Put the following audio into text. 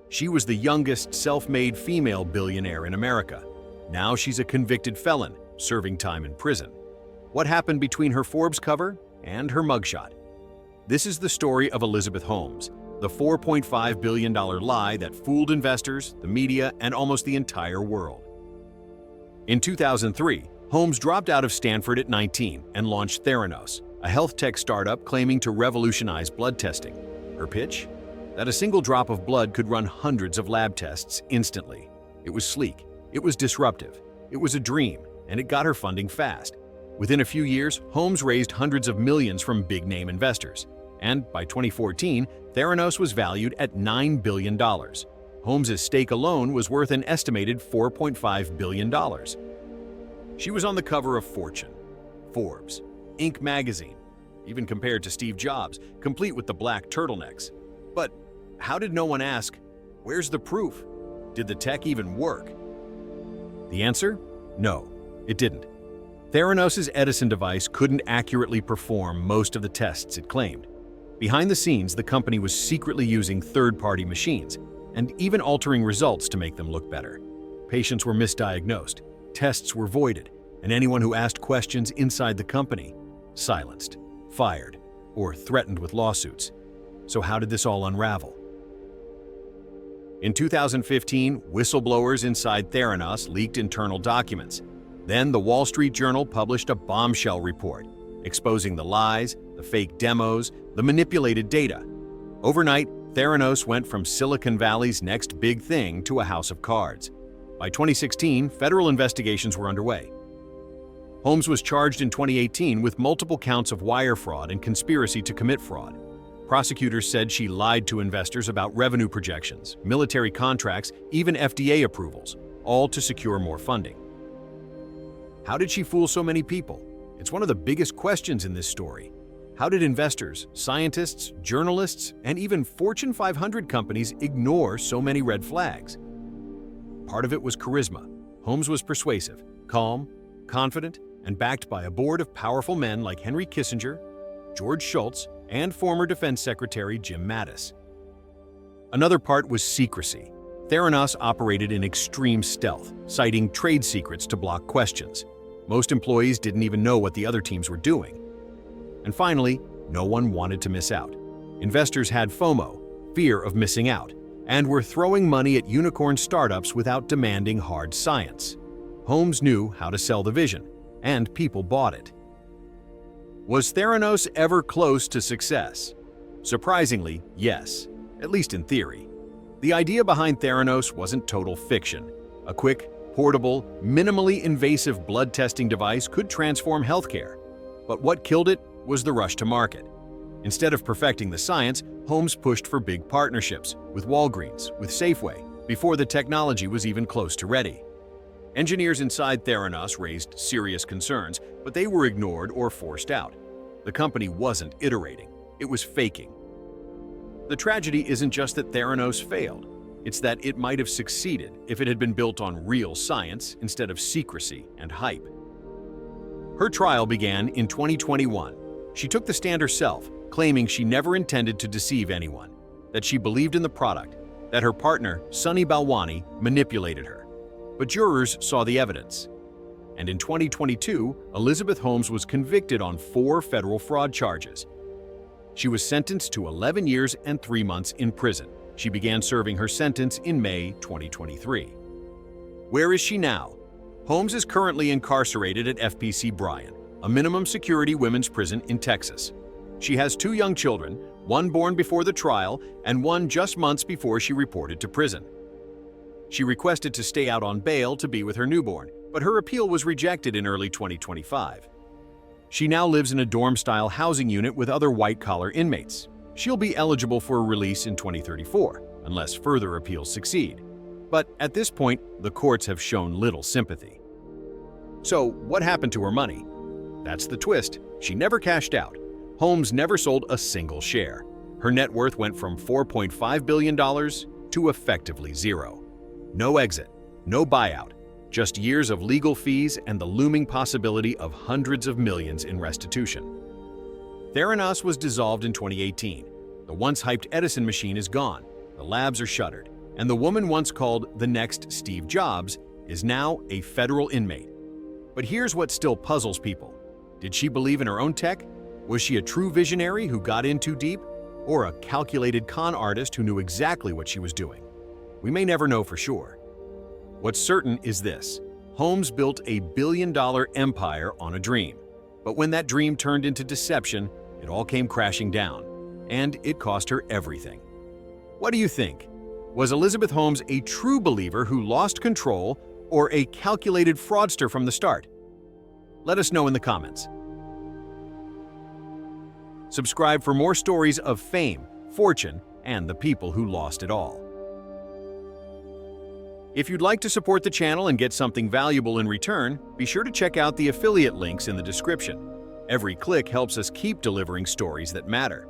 She was the youngest self-made female billionaire in America. Now she's a convicted felon, serving time in prison. What happened between her Forbes cover and her mugshot? This is the story of Elizabeth Holmes, the $4.5 billion lie that fooled investors, the media, and almost the entire world. In 2003, Holmes dropped out of Stanford at 19 and launched Theranos, a health tech startup claiming to revolutionize blood testing. Her pitch? That a single drop of blood could run hundreds of lab tests instantly. It was sleek, it was disruptive, it was a dream, and it got her funding fast. Within a few years, Holmes raised hundreds of millions from big-name investors. And by 2014, Theranos was valued at $9 billion. Holmes' stake alone was worth an estimated $4.5 billion. She was on the cover of Fortune, Forbes, Inc. magazine, even compared to Steve Jobs, complete with the black turtlenecks. But how did no one ask, where's the proof? Did the tech even work? The answer? No, it didn't. Theranos' Edison device couldn't accurately perform most of the tests it claimed. Behind the scenes, the company was secretly using third-party machines and even altering results to make them look better. Patients were misdiagnosed, tests were voided, and anyone who asked questions inside the company, silenced, fired, or threatened with lawsuits. So how did this all unravel? In 2015, whistleblowers inside Theranos leaked internal documents. Then the Wall Street Journal published a bombshell report, exposing the lies, the fake demos, the manipulated data. Overnight, Theranos went from Silicon Valley's next big thing to a house of cards. By 2016, federal investigations were underway. Holmes was charged in 2018 with multiple counts of wire fraud and conspiracy to commit fraud. Prosecutors said she lied to investors about revenue projections, military contracts, even FDA approvals, all to secure more funding. How did she fool so many people? It's one of the biggest questions in this story. How did investors, scientists, journalists, and even Fortune 500 companies ignore so many red flags? Part of it was charisma. Holmes was persuasive, calm, confident, and backed by a board of powerful men like Henry Kissinger, George Shultz, and former Defense Secretary Jim Mattis. Another part was secrecy. Theranos operated in extreme stealth, citing trade secrets to block questions. Most employees didn't even know what the other teams were doing. And finally, no one wanted to miss out. Investors had FOMO, fear of missing out, and were throwing money at unicorn startups without demanding hard science. Holmes knew how to sell the vision, and people bought it. Was Theranos ever close to success? Surprisingly, yes, at least in theory. The idea behind Theranos wasn't total fiction. A quick, portable, minimally invasive blood testing device could transform healthcare. But what killed it was the rush to market. Instead of perfecting the science, Holmes pushed for big partnerships with Walgreens, with Safeway, before the technology was even close to ready. Engineers inside Theranos raised serious concerns, but they were ignored or forced out. The company wasn't iterating, it was faking. The tragedy isn't just that Theranos failed, it's that it might have succeeded if it had been built on real science instead of secrecy and hype. Her trial began in 2021. She took the stand herself, claiming she never intended to deceive anyone, that she believed in the product, that her partner, Sunny Balwani, manipulated her. But jurors saw the evidence. And in 2022, Elizabeth Holmes was convicted on 4 federal fraud charges. She was sentenced to 11 years and 3 months in prison. She began serving her sentence in May 2023. Where is she now? Holmes is currently incarcerated at FPC Bryan, a minimum security women's prison in Texas. She has 2 young children, one born before the trial and one just months before she reported to prison. She requested to stay out on bail to be with her newborn, but her appeal was rejected in early 2025. She now lives in a dorm-style housing unit with other white-collar inmates. She'll be eligible for a release in 2034, unless further appeals succeed. But at this point, the courts have shown little sympathy. So, what happened to her money? That's the twist. She never cashed out. Holmes never sold a single share. Her net worth went from $4.5 billion to effectively zero. No exit, no buyout, just years of legal fees and the looming possibility of hundreds of millions in restitution. Theranos was dissolved in 2018. The once hyped Edison machine is gone, the labs are shuttered, And the woman once called the next Steve Jobs is now a federal inmate. But here's what still puzzles people. Did she believe in her own tech? Was she a true visionary who got in too deep? Or a calculated con artist who knew exactly what she was doing? We may never know for sure. What's certain is this: Holmes built a billion-dollar empire on a dream. But when that dream turned into deception, it all came crashing down, and it cost her everything. What do you think? Was Elizabeth Holmes a true believer who lost control, or a calculated fraudster from the start? Let us know in the comments. Subscribe for more stories of fame, fortune, and the people who lost it all. If you'd like to support the channel and get something valuable in return, be sure to check out the affiliate links in the description. Every click helps us keep delivering stories that matter.